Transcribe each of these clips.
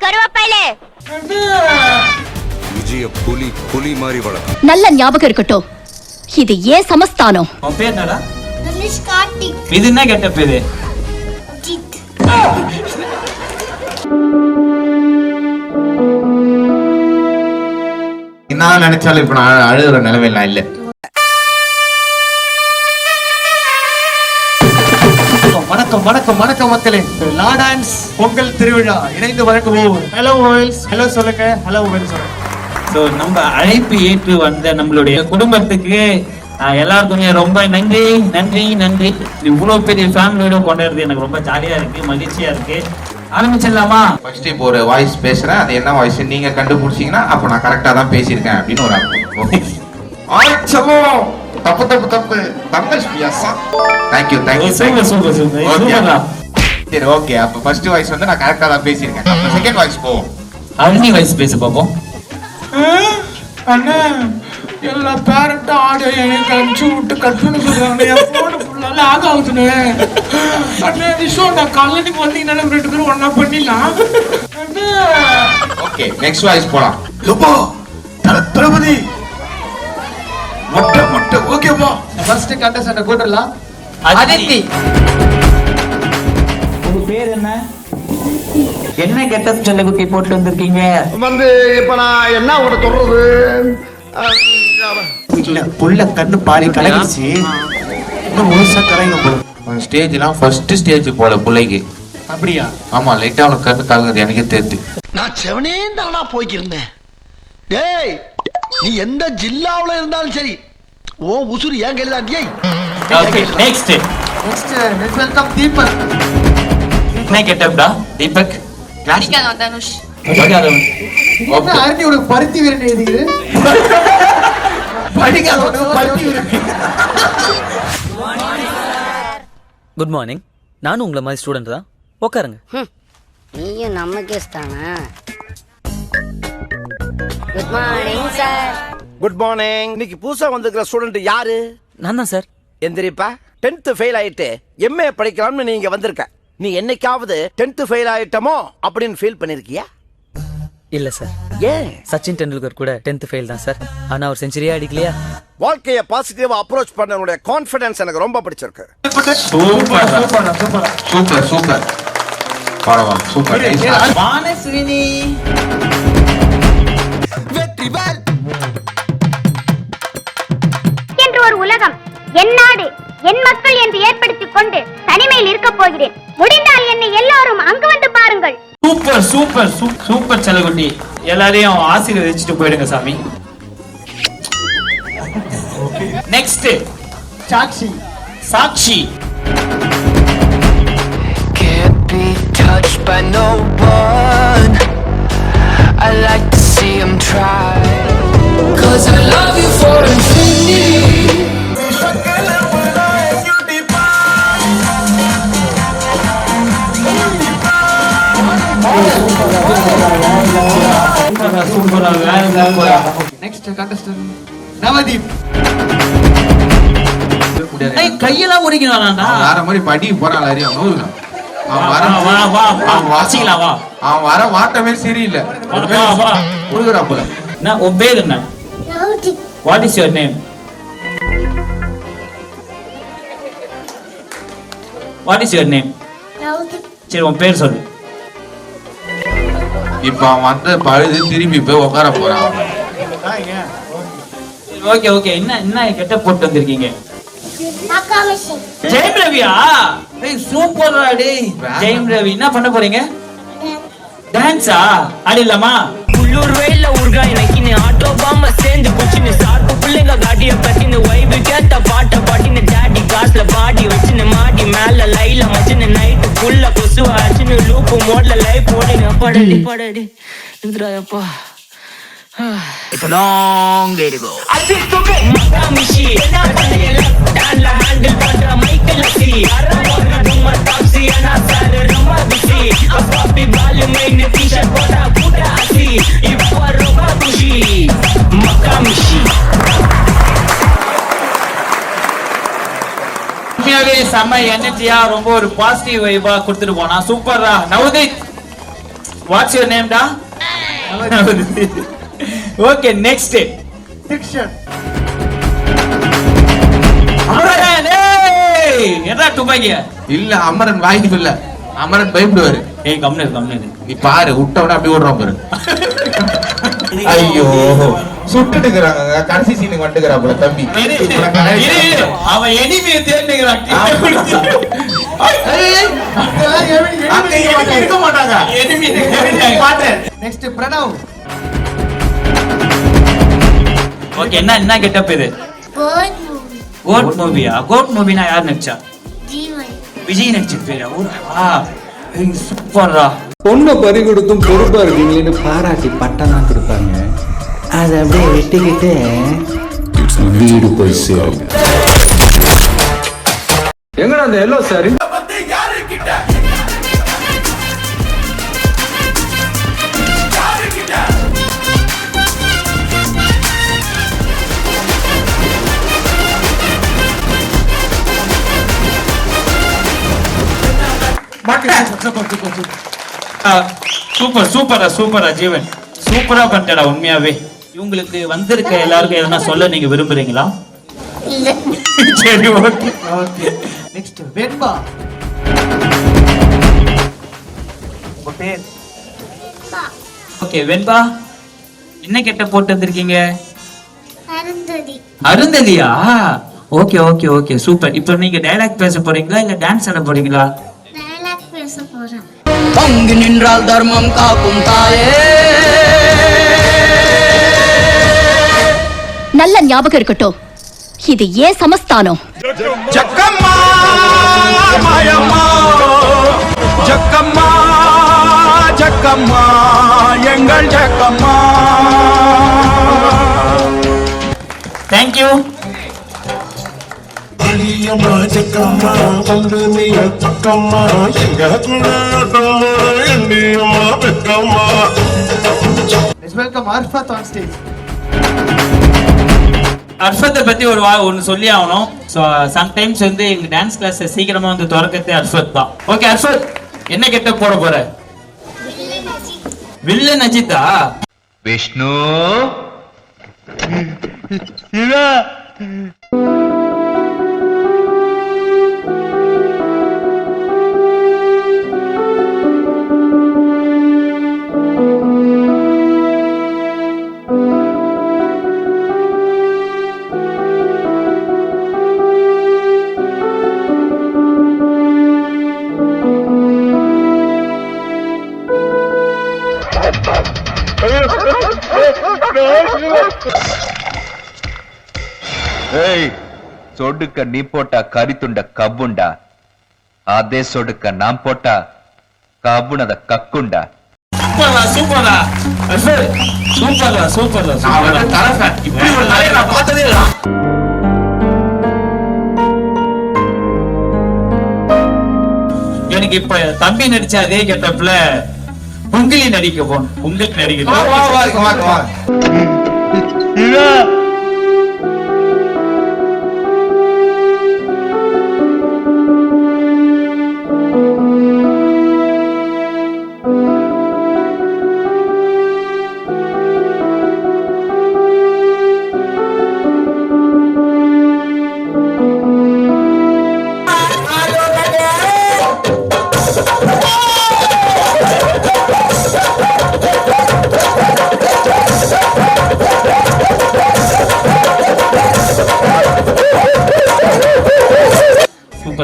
கருவாப்பையிலே விஜய புலி மாதிரி வளர்க்கும். நல்ல ஞாபகம் இருக்கட்டும், இது ஏன் சமஸ்தானம். உன் பேர் என்னடா? கார்த்திக். இது என்ன கெட்டப் இது? ஜித். நான் நினைச்சாலும் இப்ப நான் அழுகிற நிலைமையில இல்ல. வணக்கம் வணக்கம் வணக்கம் மக்களே. லா டான்ஸ் பொங்கல் திருவிழா இணைந்து வழங்குவோம். ஹலோ வேல்ஸ், ஹலோ சொல்லுங்க. ஹலோ வேல்ஸ் சொல்லுங்க. ஸோ நம்ம அழைப்பு ஏற்று வந்த நம்மளுடைய குடும்பத்துக்கு எல்லாருக்குமே ரொம்ப நன்றி நன்றி நன்றி. இவ்வளவு பெரிய ஃபேமிலியோட கொண்டாடுறது எனக்கு ரொம்ப ஜாலியா இருக்கு, மகிழ்ச்சியா இருக்கு. ஆரம்பிச்சிடலாமா? ஃபர்ஸ்ட் இப்போ ஒரு வாய்ஸ் பேசுறேன், அது என்ன வாய்ஸ் நீங்க கண்டுபிடிச்சீங்கன்னா அப்ப நான் கரெக்டா தான் பேசியிருக்கேன் அப்படின்னு ஒரு தப்பு தப்பு தப்பு தமிழ் பியாசா. Thank you thank you. Super super super சூப்பர்டா. சரி ஓகே, அப்ப ஃபர்ஸ்ட் வாய்ஸ் வந்து நான் கரெக்டா தான் பேசியிருக்கேன். அப்ப செகண்ட் வாய்ஸ் போவோம். அக்னி வாய்ஸ் பேச பாப்போம். அண்ணா எல்லா பேரண்ட்டும் ஆடியோ எனக்கு அனுப்பிச்சு விட்டு கட்டுன்னு சொல்றாங்க. என் போன் ஃபுல்லாக லாக் ஆகுதுன்னு. அண்ணா விஷயம் நான் காலேஜுக்கு வந்தீங்கன்னா நம்ம 2 பேரும் ஒண்ணா பண்ணிடலாம். ஓகே நெக்ஸ்ட் வாய்ஸ் போலாம். தளபதி மொட்டை மொட்டை ஓகேப்பா. ஃபர்ஸ்ட் கண்டஸ்டன்ட் கூட்டலாம். அதித்தி. உங்க பேர் என்ன? என்ன கெட்டப் சொல்ல குட்டி போட்டு வந்திருக்கீங்க? வந்து இப்ப நான் என்ன உட சொல்றது, புள்ள கண்ணு பாரி கலகிச்சு இன்னும் முழுசா கலைங்க போல. ஸ்டேஜ்லாம் ஃபர்ஸ்ட் ஸ்டேஜ் போல பிள்ளைக்கு. அப்படியா? ஆமா லைட்டா அவனுக்கு கண்ணு கலங்குது எனக்கே தெரியுது. நான் செவனே தானா போய்க்கிருந்தேன். டேய் நீ எந்த ஜில்லாவுல இருந்தாலும் சரி ஓ உசுறு ஏன் கையில தான். டேய் ஓகே நெக்ஸ்ட் வெல்கம் தீபக். என்ன கெட்டப்டா தீபக்? படிக்காதவன் தனுஷ். படிக்காதவன். என்ன ஆர்டி ஒரு பருத்தி வீரன் எழுதிது. படிக்காதவன் பருத்தி வீரன். Good morning. நானும் உங்களை மாதிரி ஸ்டூடெண்ட் தான். உட்காருங்க. நீயும் நம்ம கேஸ் தானே. Good morning sir. Good morning. இன்னைக்கு புதுசா வந்திருக்கிற ஸ்டூடெண்ட் யாரு? நான் தான் சார். எந்திரிப்பா. 10th ஃபெயில் ஆயிட்டு MA படிக்கலாம்னு நீங்க வந்திருக்க. நீ என்னைக்காவது 10th ஃபெயில் ஆயிட்டமோ அப்படின்னு ஃபீல் பண்ணிருக்கியா? இல்ல சார். ஏன்? சச்சின் டெண்டுல்கர் கூட 10th ஃபெயில் தான் சார். ஆனா அவர் செஞ்சுரியா அடிக்கலையா? வாழ்க்கைய பாசிட்டிவா அப்ரோச் பண்ணனுடைய கான்ஃபிடன்ஸ் எனக்கு ரொம்ப பிடிச்சிருக்கு. Super super super super super பரவாயில்ல சூப்பர். வானஸ்வினி. வெற்றிவேல் என்று ஒரு உலகம், என் நாடு, என் மக்கள் என்று ஏற்படுத்திக் கொண்டு தனிமையில் இருக்க போகிறேன். முடிந்தால் என்னை எல்லாரும் அங்கு வந்து பாருங்கள். சூப்பர் சூப்பர் சூப்பர் செல்லகுட்டி. எல்லாரையும் ஆசீர்வதிச்சுட்டு போயிடுங்க சாமி. Next Sakshi. Sakshi. Can't be touched by no one. I like to see them try. 'Cause I love you for infinity. Next contestant Navdeep. கையெல்லாம் முடிக்கணும்டா. வேற மாதிரி படி போறான் அறியா நூறுங்க. அவன் வர வாட்டமே சரியில்லை. கொடுக்குறா போல. உன் பேர் என்ன? What is your name? What is your name? சரி உன் பேர் சொல்லு. இப்ப அவன் வந்து பழுது திரும்பி போய் உட்கார போறான். Okay okay. என்ன கெட்ட போட்டு வந்திருக்கீங்க? ஜெயம் ரவியா? சூப்பர்ரா டேய். ஜெயம் ரவி என்ன பண்ண போறீங்க? டான்ஸா? ஆடிடலாமா? உள்ளூர் வேல ஊர்காய் நக்கினு ஆட்டோ பாம்ப சேர்ந்து குச்சினு சார்பு பிள்ளைங்க காட்டிய பத்தினு வைபு கேட்ட பாட்ட பாட்டினு டாடி காசுல பாடி வச்சுன்னு மாடி மேல லைல மச்சின்னு நைட்டு ஃபுல்லா கொசு ஆச்சுன்னு லூப்பு மோட்ல life ஓடினு படடி படடி இந்திராயப்பா. It's a long way to go. Makamishi danla handle pandra Michael Assi arra dumma taxi ana sar rama bisi apapi bal main t-shirt pota puta asi ippa roba kushi Makamishi. உண்மையாவே செம்ம எனர்ஜியா ரொம்ப ஒரு positive வைபா கொடுத்துட்டு போனா. சூப்பர்ரா Navdeep. What's your name டா? Okay next Amaran. ஏய் என்னடா துப்பாக்கிய? இல்ல அமரன் வாய்ப்பு இல்ல, அமரன் பயப்படுவாரு. ஏய் கம்னு நீ பாரு விட்டவன அப்படி ஓடுறான் பாரு. ஐயோ சுட்டுடுறாங்க, கடைசி சீனுக்கு வந்துக்கிறாப்புல தம்பி. அவன் எனிமியை தேடிக்கிறான். இருக்க மாட்டாங்க. நெக்ஸ்ட் பிரணவ். ஓகே என்ன கெட்டப் இது? கோட் மூவியா? கோட் மூவினா யார் நடிச்சா? விஜய் நடிச்சிருப்பேரா? சூப்பர்ரா. பொண்ணை பறி கொடுத்தும் பொறுப்பா இருக்கீங்களேன்னு பாராட்டி பட்டம் தான் கொடுப்பாங்க. அதை அப்படியே வெட்டிக்கிட்டு வீடு போய் சேருங்க. எங்கடா அந்த எல்லோ சாரி? சூப்பரா ஜீவன், சூப்பரா பண்ணிட்டடா உண்மையாவே. இவங்களுக்கு வந்திருக்க எல்லாருக்கும் எதனா சொல்ல நீங்க விரும்புறீங்களா? சரி ஓகே. நெக்ஸ்ட் வெண்பா. உங்க பேர்? ஓகே வெண்பா, என்ன கெட்ட போட்டு வந்திருக்கீங்க? அருந்ததியா? Okay okay okay super. இப்போ நீங்க டயலாக் பேச போறீங்களா இல்ல டான்ஸ் ஆட போறீங்களா? பங்கு நின்றால் தர்மம் காக்கும் தாயே. நல்ல ஞாபகம் இருக்கட்டும், இது ஏன் சமஸ்தானம். ஜக்கம்மா மாயம்மா, ஜக்கம்மா ஜக்கம்மா எங்கள் Jakkamma. Thank you. Welcome Arfat on stage. அர்ஃபத்தை பத்தி ஒன்னு சொல்லி ஆகணும். சம்டைம்ஸ் வந்து எங்க டான்ஸ் கிளாஸ் சீக்கிரமா வந்து திறக்கத்தே அர்ஃபத் தான். ஓகே அர்ஃபத், என்ன கெட்ட போட போற? வில்லன் அஜித்தா? விஷ்ணு சொடுக்க நீ போட்டா கரித்துண்ட கவ்வுண்டா, அதே சொடுக்க நான் போட்டா கவ்வுனத கக்குண்டா. சூப்பரா சூப்பரா சூப்பரா சூப்பரா. இப்படி ஒரு நாளை நான் பார்த்ததே இல்ல. எனக்கு இப்ப தம்பி நடிச்ச அதே கெட்டப்ல உங்களி நடிக்க போகணும். உங்களுக்கு நடிக்கணும்.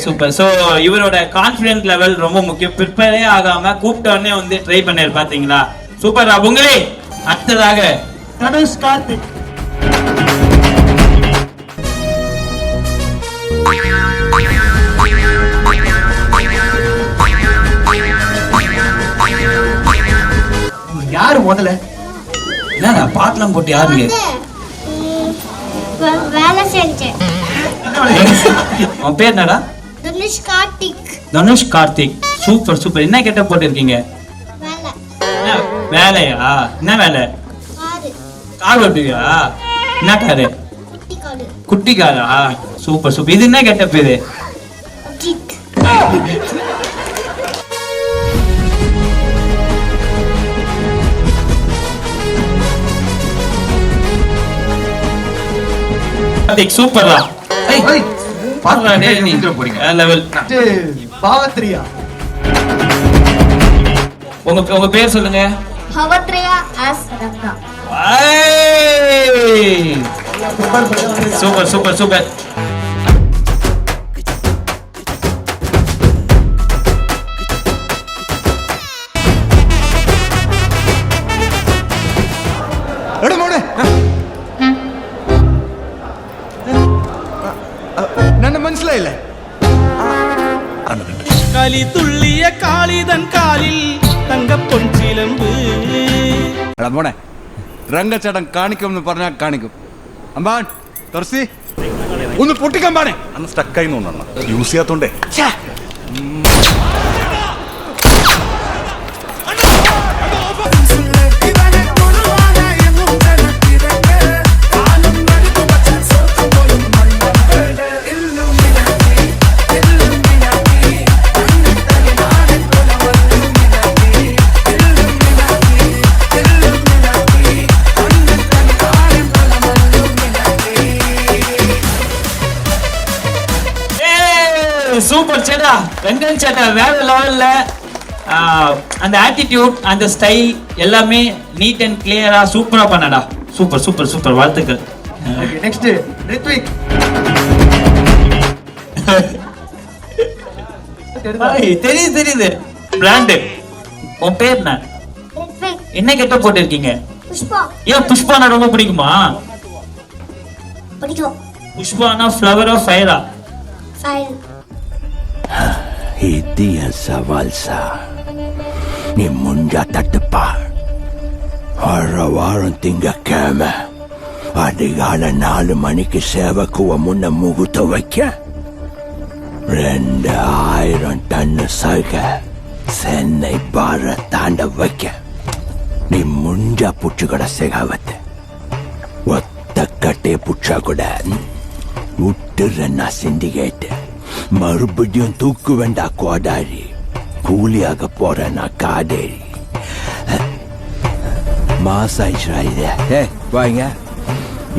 சூப்பர். சோ இவரோட கான்ஃபிடன்ஸ் லெவல் ரொம்ப முக்கியம். ப்ரிப்பேரே ஆகாம கூப்பிட்டோடனே வந்து ட்ரை பண்ணாரு பாத்தீங்களா? சூப்பர். உங்களே அடுத்ததாக தனுஷ் கார்த்திக். யாரு முதல்ல? என்னடா பாட்டெல்லாம் போட்டு யாருங்க? வேலை செஞ்சேன். உன் பேர் என்னடா? தனுஷ் கார்த்திக். தனுஷ் கார்த்திக். சூப்பர். என்ன கெட்ட போட்டிருக்கீங்க? வேலையா? என்ன வேலை? கார் ஓட்டுவியா? என்ன காரு? குட்டி காரா? சூப்பர். இது என்ன கெட்டப் இது? கார்த்திக் சூப்பர்டா. ஏய் பாருடா டேய் நீ போறீங்க லெவல். பாவத்ரியா. உங்க பேர் சொல்லுங்க. Bhavatriya as Ranga. Super super super. ನನ್ನ മനസ്സിലായില്ല. களி துள்ளிய காளிதன் காலில் தங்க பொன் சிலம்பு. എടാ മോനെ രംഗച്ചേട്ടൻ കാണിക്കുമെന്ന് പറഞ്ഞാൽ കാണിക്കും. അമ്പാൻ തുറസി ഒന്ന് പൊട്ടിക്കമ്പാനെ. അന്ന് സ്റ്റക്കായി തോന്നണം യൂസ് ചെയ്യാത്തോണ്ടേ. சூப்பர் சேட்டா, வெங்கன் சேட்டா வேற லெவல்ல. அந்த ஆட்டிடியூட், அந்த ஸ்டைல் எல்லாமே நீட் அண்ட் கிளியரா சூப்பரா பண்ணடா. சூப்பர் சூப்பர் சூப்பர், வாழ்த்துக்கள். நெக்ஸ்ட் ரித்விக். தெரியுது தெரியுது, பிராண்ட். உன் பேர் என்ன? என்ன கெட்ட போட்டு இருக்கீங்க? புஷ்பா. ஏன் புஷ்பானா ரொம்ப பிடிக்குமா? பிடிக்கும். புஷ்பானா ஃப்ளவரா ஃபயரா? ஃபைல். இது என் சவால் சார். நீ முஞ்சா தட்டுப்பா. வாரம் திங்கக்கிழமை அதிகாலை 4 மணிக்கு சேவக்குவ முன்ன முகூர்த்தம் வைக்க 2000 டன் சக சென்னை பார தாண்ட வைக்க நீ முஞ்சா புச்சு கூட செகாவத்த ஒத்த கட்டே புச்சா கூட விட்டுறா சிண்டிகேட்டு. மறுபடியும் தூக்கு வேண்டா கோடாரி. கூலியாக போறேன்னா காடேரி. மாசாயிச்சா இது. வாங்க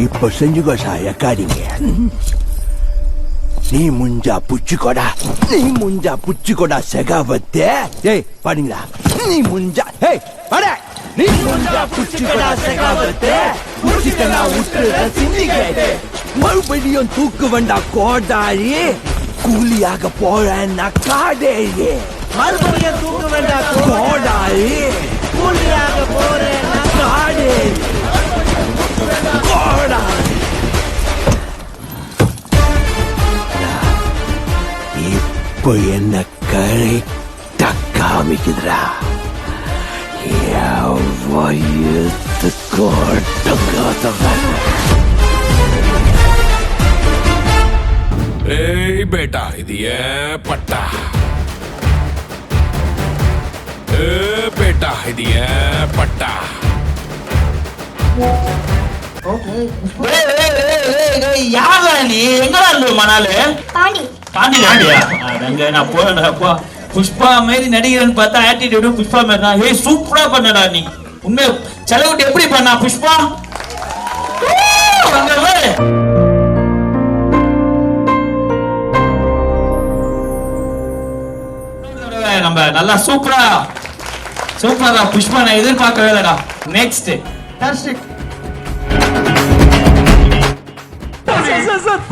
இப்ப செஞ்சுக்கோ சாய காடிங்க. நீ முஞ்சா புச்சுக்கோடா, நீ முஞ்சா புச்சுக்கோடா செகாவத்தே. ஏய் பாருங்களா, நீ முஞ்சா பட நீ முஞ்சா புச்சுக்கோடா செகாவத்தே. புச்சுக்கனா விட்டுற சிண்டிகேட்டு. மறுபடியும் தூக்கு வேண்டா கோடாரி. கூலியாக போறேன்னா காடேரி. மறுபடியும் தூக்க வேண்டாம் கோடாரி. கூலியாக போறேன்னா காடேரி. கோடாரி. இப்போ என்ன கரெக்டா காமிக்குதுரா. வயத்து கோட்டங்காதவன். ஏய் பேட்டா இது ஏன் பட்டா. ஏ பேட்டா இது ஏன் பட்டா. யாரா நீ? எங்கடா இருந்த மணாலு? பாண்டி. பாண்டியா? நான் போ. புஷ்பா மாதிரி நடிகர்னு பார்த்தா ஆட்டிடியூடு புஷ்பா மாதிரி தான். ஏய் சூப்பரா பண்ணடா நீ. உண்மை செலவுட்டு எப்படி பண்ணா புஷ்பா? நம்ம நல்லா சூப்பரா சூப்பரா புஷ்பா நான் எதிர்பார்க்கவே இல்லடா. நெக்ஸ்ட்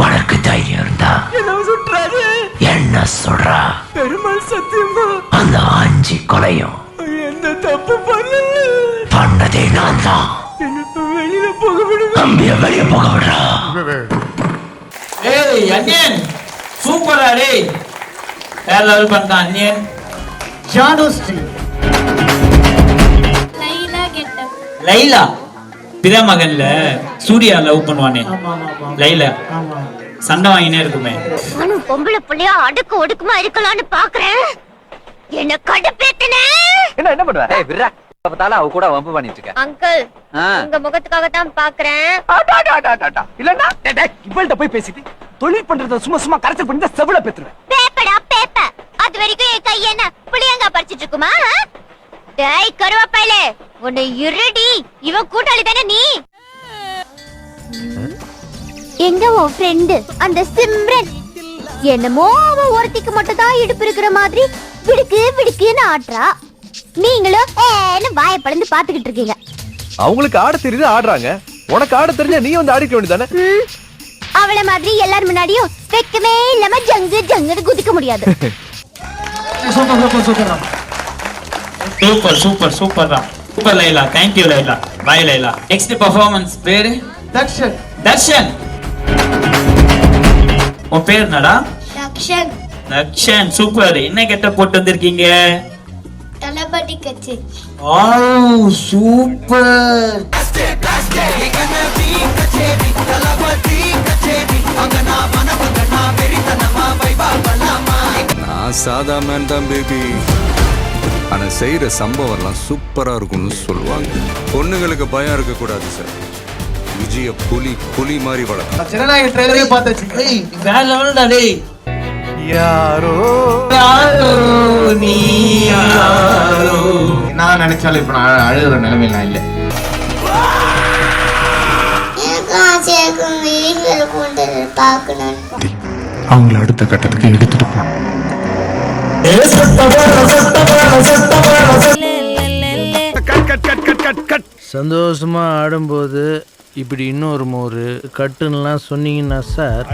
உனக்கு தைரியம் இருந்தா என்ன சொல்றா? பெருமாள் சத்தியமா அந்த 5 கொலையும் எந்த தப்பு பண்ணதே நான் தான். வெளியில போக விடு. தம்பிய வெளிய போக விடுறா. ஏய் அன்னியன் சூப்பரா டேய். வேற லெவல் பண்ணா அன்னியன். ஜானோஸ்ரீ. லைலா கெட்டப். லைலா பிரமகன்ல சூர்யா லவ் பண்ணுவானே லைலா. சண்டை வாங்கினே இருக்குமே. நானும் பொம்பளை புள்ளையா அடுக்கு ஒடுக்குமா இருக்கலாம்னு பாக்குறேன். என்ன கடுப்பேத்தனே. என்ன பண்ணுவ? ஏய் விரா பத்தால அவ கூட வம்பு பண்ணிட்டு இருக்க. அங்கிள் உங்க முகத்துக்காக தான் பாக்குறேன். இல்லன்னா இவள்கிட்ட போய் பேசிட்டு தொழில் பண்றத சும்மா கரெக்ட் பண்ணி தான் செவல பேத்துறேன். பேப்படா பேப்ப. அது வரைக்கும் என் கை என்ன புளியங்கா பறிச்சிட்டு இருக்குமா? டேய் கருவாப்பையிலே உன்னை இருடி. இவன் கூட்டாளி தானே நீ? எங்க உன் ஃப்ரெண்டு அந்த சிம்ரன் என்னமோ அவ ஒருத்திக்கு மட்டும் தான் இடுப்பு இருக்கிற மாதிரி விடுக்கு விடுக்குன்னு ஆட்றா. நீங்களும் ஏன்னு வாயை பழந்து பாத்துக்கிட்டு இருக்கீங்க. அவங்களுக்கு ஆட தெரியுது ஆடுறாங்க, உனக்கு ஆட தெரிஞ்சா நீ வந்து ஆடிக்க வேண்டியதானே? அவளை மாதிரி எல்லாரும் முன்னாடியும் வெக்கமே இல்லாம ஜங்கு ஜங்குன்னு குதிக்க முடியாது. சூப்பர் சூப்பர் சூப்பர் தான், சூப்பர் லைலா. தேங்க்யூ லைலா. பாய் லைலா. நெக்ஸ்ட் பெர்ஃபார்மன்ஸ் பேரு தர்ஷன். தர்ஷன். உன் பேர் என்னடா? ரக்ஷன். தர்ஷன் சூப்பர். என்ன கெட்ட போட்டு வந்திருக்கீங்க? தளபதி கட்சி. ஓ சூப்பர். நான் சாதா மேன் தான் பேபி, ஆனா செய்யற சம்பவம்லாம் சூப்பரா இருக்கும்னு சொல்லுவாங்க. பொண்ணுங்களுக்கு பயம் இருக்க கூடாது சார். விஜய புலி மாதிரி வளர்க்கும். ஜனநாயக ட்ரெய்லரே பார்த்தாச்சு. வேற லெவல்டா டேய். யாரோ நீ யாரோ. நான் நினைச்சாலும் இப்ப நான் அழுகிற நிலைமையில நான் இல்லை. அவங்கள அடுத்த கட்டத்துக்கு எடுத்துட்டு போகணும். சந்தோஷமா ஆடும்போது இப்படி இன்னொரு மோரு கட்டுன்னெலாம் சொன்னீங்கன்னா சார்